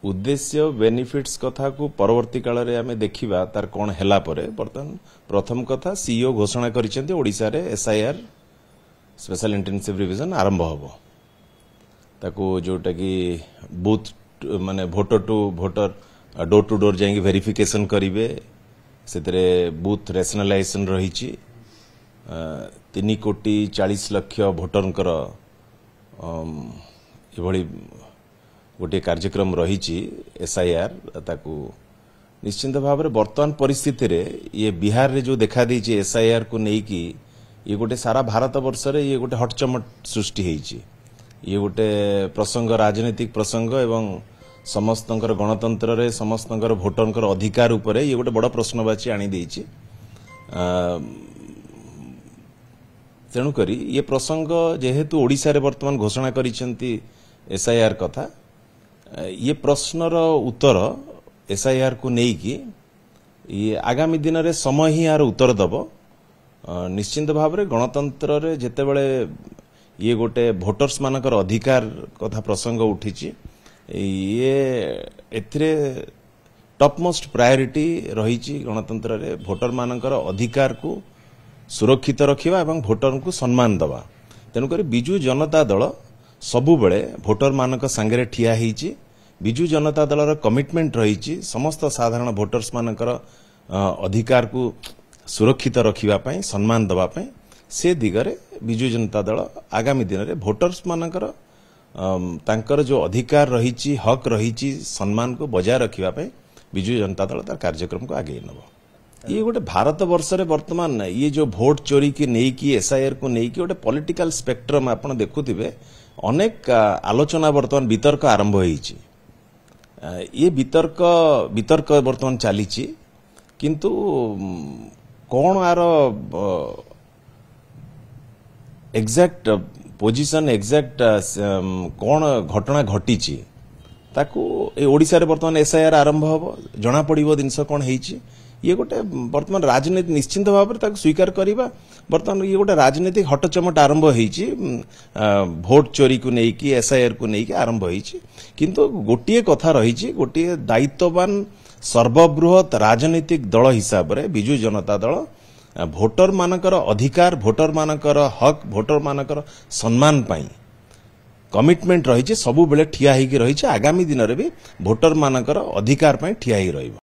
उद्देश्य बेनिफिट्स कथा को परवर्ती काल रे आमे देखिबा तार कोन हेला परे बर्तन प्रथम कथा सीईओ घोषणा करिसेंती ओडिसा रे एसआईआर स्पेशल इंटेंसिव रिविजन आरंभ होबो ताको जोटा कि बूथ माने voter to voter door to door जाई वेरिफिकेशन करिवे सेतरे बूथ रेशनलाइजेशन रहिछि 3,40,00,000 भोटरंकर एभली गोटे कार्यक्रम रही एसआईआर ताकू निश्चिंत भाव में वर्तमान परिस्थिति रे ये बिहार रे जो देखा देछि एसआईआर को नेकी ये गोटे सारा भारत वर्ष रे ये गोटे हटचमट सृष्टि हेछि ये गोटे प्रसंग राजनीतिक प्रसंग एवं समस्तंकर गणतंत्र रे समस्तंकर भोटरंकर अधिकार उपरे ये गोटे बड़ प्रश्नवाची आनी देछि तेणु करी ये प्रसंग जेहेतु ओडिसा रे वर्तमान घोषणा करिसेंती एसआईआर कथा ये प्रश्नर उत्तर एसआईआर को नेकी ये आगामी दिन रे समय ही यार उत्तर दब निश्चिंत भाव में गणतंत्र रे जेते बळे ये गोटे भोटर्स मानकर अधिकार कथा प्रसंग उठिछि ये एथिरे टॉप मोस्ट प्रायोरिटी रही गणतंत्र रे भोटर मानकर अधिकार को सुरक्षित रखिबा एवं भोटर को सम्मान दबा तेणु करी बिजू जनता दल सबु बेले भोटर मानक संगे ठिया होईछि बिजू जनता दलर कमिटमेंट रही समस्त साधारण भोटर्स मानकर अधिकार को सुरक्षित रखिबा पई सम्मान दबा पई से दिगरे बिजू जनता दल आगामी दिन रे भोटर्स मानकर तांकर जो अधिकार रही हक रही सम्मान को बजाय रखिबा पई बिजू जनता दल तार कार्यक्रम को आगे नबो ये गोटे भारत वर्ष रे वर्तमान ये जो वोट चोरी की नेकी एसआईआर को नेकी गोटे पॉलिटिकल स्पेक्ट्रम आपण देखुथिबे अनेक आलोचना वर्तमान वितर्क आरंभ होईछि ये वितर्क वर्तमान चली किंतु कौन आर एग्जैक्ट पोजीशन एग्जैक्ट कौन घटना घटी ताकू ओडिसा रे वर्तमान एसआईआर आरंभ हो जना पड़िबो जिनस कौन होईछि ये गोटे वर्तमान राजनीति निश्चिंत भाव में स्वीकार करवा बर्तमान ये गोटे राजनीतिक हटचमट आरंभ होईछि भोट चोरी को नेकी एसआईआर को नेकी आरंभ होईछि किंतु गोटिए कथा रही गोटिए दायित्ववान सर्वबृहत राजनीतिक दल हिसाब रे बिजू जनता दल भोटर मानकर अधिकार भोटर मानकर हक भोटर मानकर सम्मान पाई कमिटमेंट रही सबु बेले ठिया होईकि रही आगामी दिन रे भी भोटर मानकर अधिकार पाई ठिया होई रहइबो।